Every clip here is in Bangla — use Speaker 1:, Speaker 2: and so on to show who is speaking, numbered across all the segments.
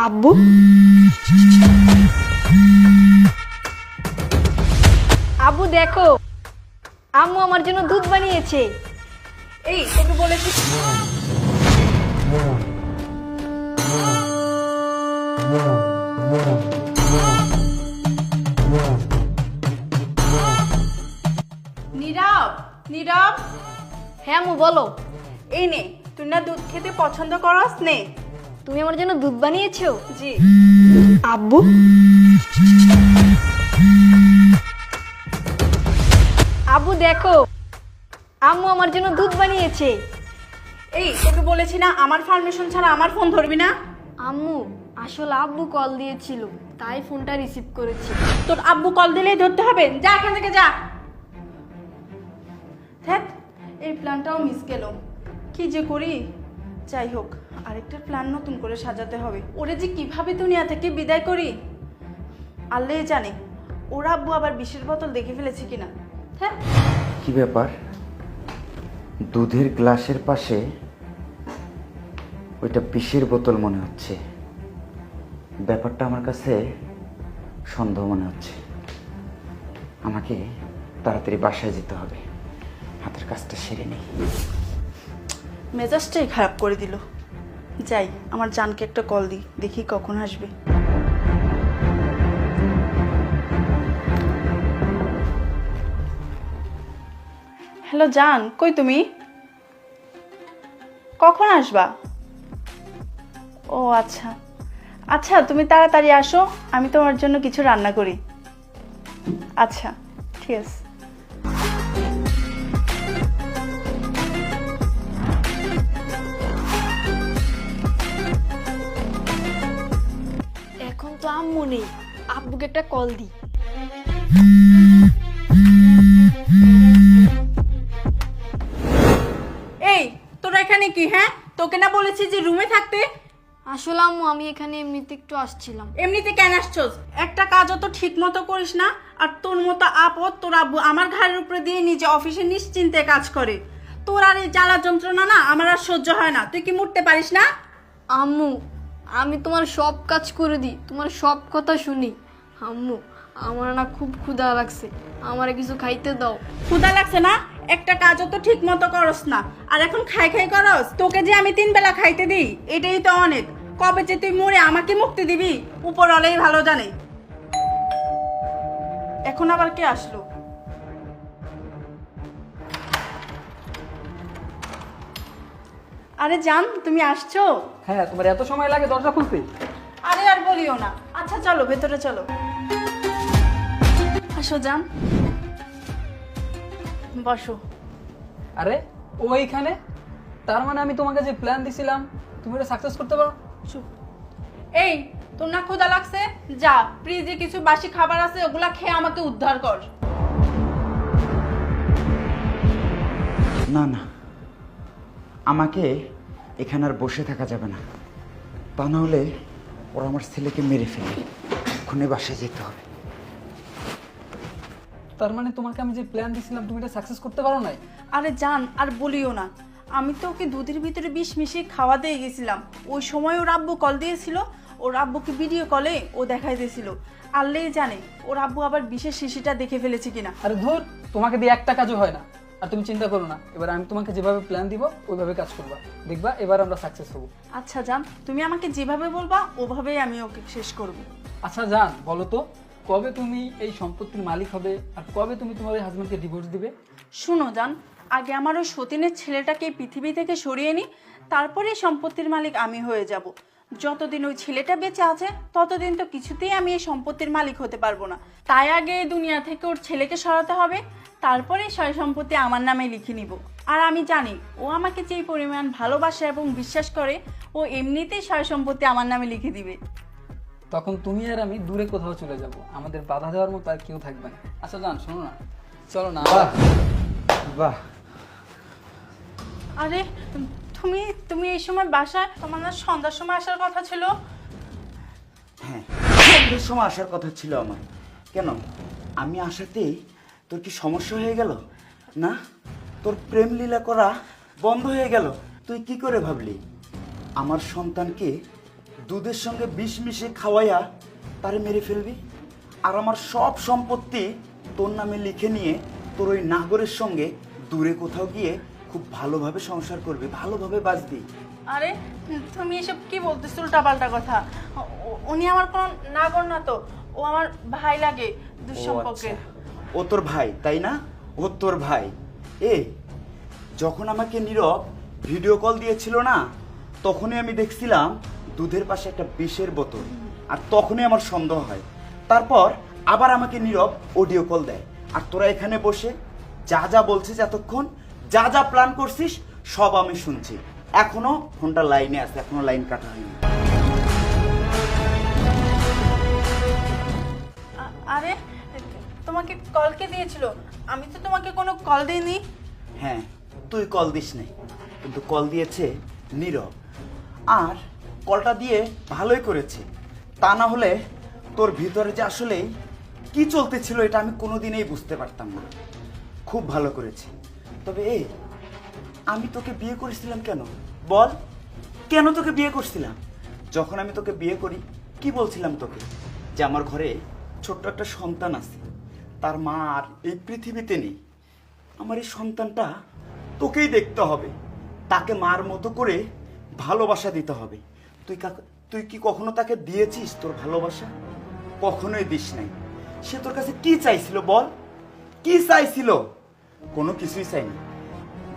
Speaker 1: আব্বু, আব্বু দেখো, আম্মু আমার জন্য দুধ বানিয়েছে।
Speaker 2: এই তোকে বলেছি নীরব, নীরব,
Speaker 1: হ্যাঁ আম্মু বলো।
Speaker 2: এই নে, তুই না দুধ খেতে পছন্দ করস, নে।
Speaker 1: তুমি আমার জন্য দুধ বানিয়েছো?
Speaker 2: জি।
Speaker 1: আব্বু, আব্বু দেখো, আম্মু আমার জন্য দুধ বানিয়েছে।
Speaker 2: এই তোকে বলেছি না আমার পারমিশন ছাড়া আমার ফোন ধরবি না।
Speaker 1: আম্মু আসলে আব্বু কল দিয়েছিল, তাই ফোনটা রিসিভ করেছি।
Speaker 2: তোর আব্বু কল দিলেই ধরতে হবে, যা এখান থেকে যা। ধ্যাৎ, এই প্ল্যানটাও মিস গেল, কি যে করি। যাই হোক, আরেকটা প্ল্যান নতুন করে সাজাতে হবে। ওরে যে কিভাবে দুনিয়া থেকে বিদায় করি আল্লাহই জানে। ওর আব্বু আবার বিষের বোতল দেখে ফেলেছে কিনা। হ্যাঁ,
Speaker 3: কি ব্যাপার, দুধের গ্লাসের পাশে ওইটা বিষের বোতল মনে হচ্ছে। ব্যাপারটা আমার কাছে সন্দেহ মনে হচ্ছে। আমাকে তাড়াতাড়ি বাসায় যেতে হবে, হাতের কাজটা সেরে নেই।
Speaker 2: মেজাজটাই খারাপ করে দিল। যাই, আমার জানকে একটা কল দিই, দেখি কখন আসবে। হ্যালো জান, কই তুমি? কখন আসবা? ও আচ্ছা আচ্ছা, তুমি তাড়াতাড়ি আসো, আমি তোমার জন্য কিছু রান্না করি। আচ্ছা, ঠিক আছে।
Speaker 1: এখন তো আম্মু নেই, আব্বুকে একটা কল দিই।
Speaker 2: এই তোরা এখানে কি? হ্যাঁ, তোকে না বলেছি যে রুমে থাকতে?
Speaker 1: আসলে আম্মু আমি এখানে এমনিতে একটু আসছিলাম।
Speaker 2: এমনিতে কেন আসছস? একটা কাজও তো ঠিক মতো করিস না। আর তোর মতো আপদ তোর আব্বু আমার ঘাড়ের উপরে দিয়ে নিজে অফিসে নিশ্চিন্তে কাজ করে। তোর আর এই জ্বালা যন্ত্রণা না আমার আর সহ্য হয় না। তুই কি মুটতে পারিস না?
Speaker 1: আম্মু আমি তোমার সব কাজ করে দিই, তোমার সব কথা শুনি। আম্মু আমার না খুব ক্ষুধা লাগছে, আমারে কিছু খাইতে দাও।
Speaker 2: ক্ষুধা লাগছে না? একটা কাজও তো ঠিক মতো করস না, আর এখন খাই খাই করস। তোকে যে আমি 3 বেলা খাইতে দিই, এটাই তো অনেক। কবে যে তুই মরে আমাকে মুক্তি দিবি উপরওয়ালাই ভালো জানে। এখন আবার কে আসলো? আরে জান, তুমি আসছো?
Speaker 4: হ্যাঁ, তোমার এত সময় লাগে দরজা খুলতে?
Speaker 2: আরে আর বলিও না। আচ্ছা চলো ভেতরে চলো। আসো জান, বসো।
Speaker 4: আরে ও এইখানে? তার মানে আমি তোমাকে যে প্ল্যান দিছিলাম তুমি এটা সাকসেস করতে পারো?
Speaker 2: চুপ। এই, তোর না ক্ষুধা লাগছে? যা, ফ্রিজে কিছু বাসি খাবার আছে, ওগুলা খেয়ে আমাকে উদ্ধার কর।
Speaker 3: না না, আমাকে এখানে আর বসে থাকা যাবে না, তা নাহলে ওরা আমার ছেলেকে মেরে ফেলবে। এক্ষুনি বাসায় যেতে হবে।
Speaker 4: তার মানে তোমাকে আমি যে প্ল্যান দিছিলাম তুমি এটা সাকসেস করতে পারো নাই?
Speaker 2: আরে জান, আর বলিও না। আমি তো ওকে দুধের ভিতরে বিষ মিশিয়ে খাওয়া দিয়ে গেছিলাম। ওই সময় ওর আব্বু কল দিয়েছিল, ওর আব্বুকে ভিডিও কলে ও দেখাই দিয়েছিল। আল্লাহই জানে ওর আব্বু আবার বিষের শিশিটা দেখে ফেলেছে কিনা।
Speaker 4: আরে ধুর, তোমাকে দিয়ে একটা কাজও হয় না। আর তুমি চিন্তা করো না, এবার আমি তোমাকে যেভাবে প্ল্যান দিব ওইভাবে কাজ করবা, দেখবা এবার আমরা সাকসেস হবো।
Speaker 2: আচ্ছা জান, তুমি আমাকে যেভাবে বলবা ওভাবেই আমি ওকে শেষ করব।
Speaker 4: আচ্ছা জান, বলো তো কবে তুমি এই সম্পত্তির মালিক হবে আর কবে তুমি তোমার হাজবেন্ডকে ডিভোর্স দিবে?
Speaker 2: শুনো জান, আগে আমার ওই সতীনের ছেলেটাকে এই পৃথিবী থেকে সরিয়ে নিই, তারপরে এই সম্পত্তির মালিক আমি হয়ে যাব। যতদিন ওই ছেলেটা বেঁচে আছে ততদিন তো কিছুতেই আমি এই সম্পত্তির মালিক হতে পারবো না। তাই আগে এই দুনিয়া থেকে ওর ছেলেকে সরাতে হবে, তারপরে সয় সম্পত্তি আমার নামে লিখে নিব। আর আমি জানি ও আমাকে যেই পরিমাণ ভালোবাসে এবং বিশ্বাস করে, ও এমনিতেই সয় সম্পত্তি আমার নামে লিখে দিবে।
Speaker 4: তখন তুমি আর আমি দূরে কোথাও চলে যাব, আমাদের বাধা দেওয়ার মতো আর কেউ থাকবে না। আচ্ছা জান, শোনো না, চলো না।
Speaker 3: বাহ বাহ,
Speaker 2: আরে তুমি তুমি এই সময় বাসায়? তোমার না সন্ধ্যার সময় আসার কথা ছিল?
Speaker 3: হ্যাঁ সন্ধ্যের সময় আসার কথা ছিল আমার। কেন, আমি আসাতেই তোর কি সমস্যা হয়ে গেল? না, তোর প্রেম লীলা করা বন্ধ হয়ে গেল? তুই কি করে ভাবলি আমার সন্তানকে দুধের সঙ্গে বিষ মিশিয়ে খাওয়াইয়া তারে মেরে ফেলবি, আর আমার সব সম্পত্তি তোর নামে লিখে নিয়ে তোর ওই নাগরের সঙ্গে দূরে কোথাও গিয়ে খুব ভালোভাবে সংসার করবি, ভালোভাবে বাঁচবি।
Speaker 2: আরে তুমি এসব কি বলতেছো উল্টাপাল্টা কথা? উনি আমার কোনো নাগর না তো, ও আমার ভাই লাগে দুঃসম্পর্কে।
Speaker 3: ও আচ্ছা, ও তোর ভাই তাই না? ও তোর ভাই। এই যখন আমাকে নীরব ভিডিও কল দিয়েছিল না, তখনই আমি দেখছিলাম দুধের পাশে একটা বিষের বোতল, আর তখনই আমার সন্দেহ হয়। তারপর আবার আমাকে নীরব অডিও কল দেয়, আর তোরা এখানে বসে যা যা বলছিস, এতক্ষণ যা যা প্ল্যান করছিস সব আমি শুনছি। এখনো ফোনটা লাইনে আছে, এখনো লাইন কাটা হয়নি।
Speaker 2: আরে তোমাকে কল কে দিয়েছিল? আমি তো তোমাকে কোনো কল দিইনি।
Speaker 3: হ্যাঁ, তুই কল দিস নাই, কিন্তু কল দিয়েছে নীরব, আর কলটা দিয়ে ভালোই করেছে। তা না হলে তোর ভিতরে যে আসলেই কি চলতেছিল এটা আমি কোনোদিনই বুঝতে পারতাম না। খুব ভালো করেছে। তবে এই, আমি তোকে বিয়ে করেছিলাম কেন বল? কেন তোকে বিয়ে করছিলাম? যখন আমি তোকে বিয়ে করি কি বলছিলাম তোকে? যে আমার ঘরে ছোট্ট একটা সন্তান আছে, তার মা আর এই পৃথিবীতে নেই। আমার এই সন্তানটা তোকেই দেখতে হবে, তাকে মার মতো করে ভালোবাসা দিতে হবে। তুই কি কখনো তাকে দিয়েছিস তোর ভালোবাসা? কখনোই দিস নাই। সে তোর কাছে কি চাইছিল বল? কি চাইছিল? কোনো কিছুই চাইনি।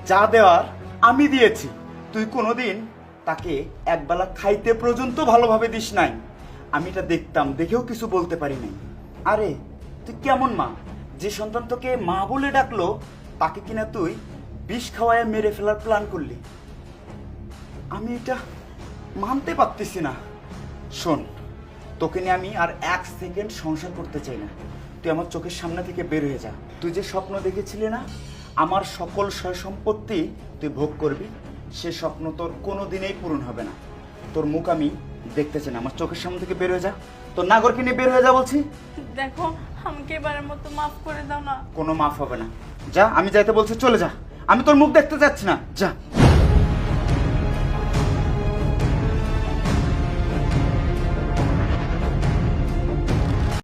Speaker 3: যা দেওয়ার আমি দিয়েছি। তুই কোনোদিন তাকে একবেলা খাইতে পর্যন্ত ভালোভাবে দিস নাই। আমি এটা দেখতাম, দেখেও কিছু বলতে পারি নাই। আরে তুই কেমন মা, যে সন্তান তোকে মা বলে ডাকলো তাকে কিনা তুই বিষ খাওয়ায় মেরে ফেলার প্ল্যান করলি? আমি এটা মানতে পারতেছি না। শোন, তোকে নিয়ে আমি আর এক সেকেন্ড সংসার করতে চাই না। তুই আমার চোখের সামনে থেকে বের হয়ে যা। তুই যে স্বপ্ন দেখেছিলি না আমার সকল সয় সম্পত্তি তুই ভোগ করবি, সে স্বপ্ন তোর কোনো দিনেই পূরণ হবে না। তোর মুখ আমি দেখতে চাই না। আমার চোখের সামনে থেকে বের হয়ে যা। তোর নাগরকে নিয়ে বের হয়ে যা বলছি।
Speaker 2: দেখো, আমাকে এবারের মতো মাফ করে দাও না।
Speaker 3: কোনো মাফ হবে না। যা, আমি যাইতে বলছি চলে যা। আমি তোর মুখ দেখতে যাচ্ছি না, যা।